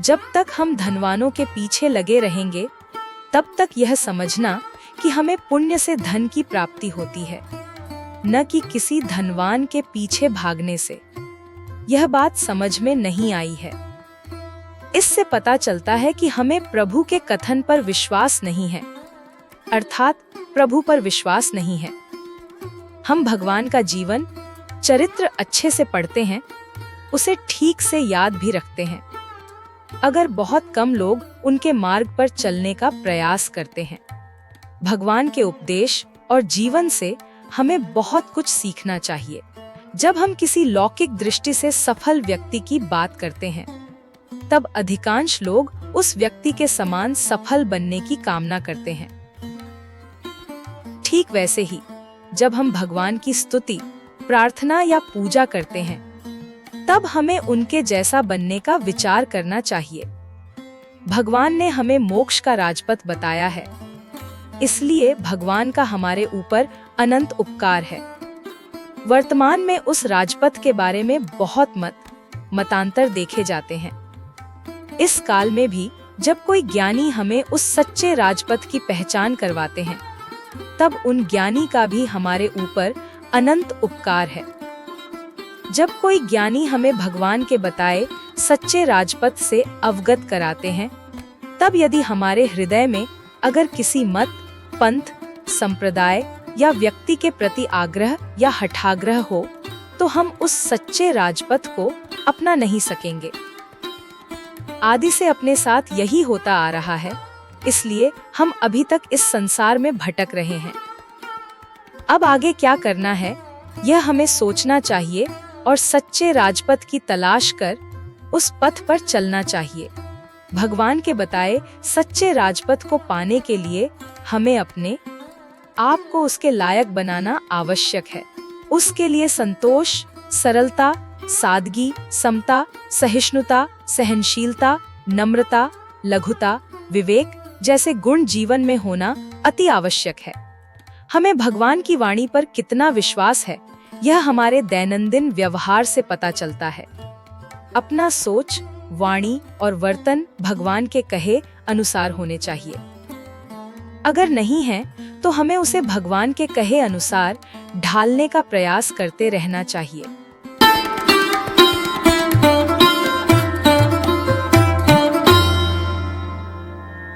जब तक हम धनवानों के पीछे लगे रहेंगे, तब तक यह समझना कि हमें पुण्य से धन की प्राप्ति होती है, न कि किसी धनवान के पीछे भागने से। यह बात समझ में नहीं आई है। इससे पता चलता है कि हमें प्रभु के कथन पर विश्वास नहीं है, अर्थात प्रभु पर विश्वास नहीं है। हम भगवान का जीवन चरित्र अच्छे से पढ़ते हैं, उसे ठीक से याद भी रखते हैं, अगर बहुत कम लोग उनके मार्ग पर चलने का प्रयास करते हैं। भगवान के उपदेश और जीवन से हमें बहुत कुछ सीखना चाहिए। जब हम किसी लौकिक दृष्टि से सफल व्यक्ति की बात करते हैं, तब अधिकांश लोग उस व्यक्ति के समान सफल बनने की कामना करते हैं। ठीक वैसे ही जब हम भगवान की स्तुति, प्रार्थना या पूजा करते हैं, तब हमें उनके जैसा बनने का विचार करना चाहिए। भगवान ने हमें मोक्ष का राजपथ बताया है, इसलिए भगवान का हमारे ऊपर अनंत उपकार है। वर्तमान में उस राजपथ के बारे में बहुत मतांतर देखे जाते हैं। इस काल में भी जब कोई ज्ञानी हमें उस सच्चे राजपथ की पहचान करवाते हैं, तब उन ज्ञानी का भी हमारे ऊपर अनंत उपकार है। जब कोई ज्ञानी हमें भगवान के बताए सच्चे राजपथ से अवगत कराते हैं, तब यदि हमारे हृदय में अगर किसी मत, पंथ, संप्रदाय या व्यक्ति के प्रति आग्रह या हठाग्रह हो, तो हम उस सच्चे राजपथ को अपना नहीं सकेंगे। आदि से अपने साथ यही होता आ रहा है, इसलिए हम अभी तक इस संसार में भटक रहे हैं। अब आगे क्या करना है, यह हमें सोचना चाहिए और सच्चे राजपथ की तलाश कर उस पथ पर चलना चाहिए। भगवान के बताए सच्चे राजपथ को पाने के लिए हमें अपने आप को उसके लायक बनाना आवश्यक है। उसके लिए संतोष, सरलता, सादगी, समता, सहिष्णुता, सहनशीलता, नम्रता, लघुता, विवेक जैसे गुण जीवन में होना अति आवश्यक है। हमें भगवान की वाणी पर कितना विश्वास है, यह हमारे दैनंदिन व्यवहार से पता चलता है। अपना सोच, वाणी और वर्तन भगवान के कहे अनुसार होने चाहिए। अगर नहीं है, तो हमें उसे भगवान के कहे अनुसार ढालने का प्रयास करते रहना चाहिए।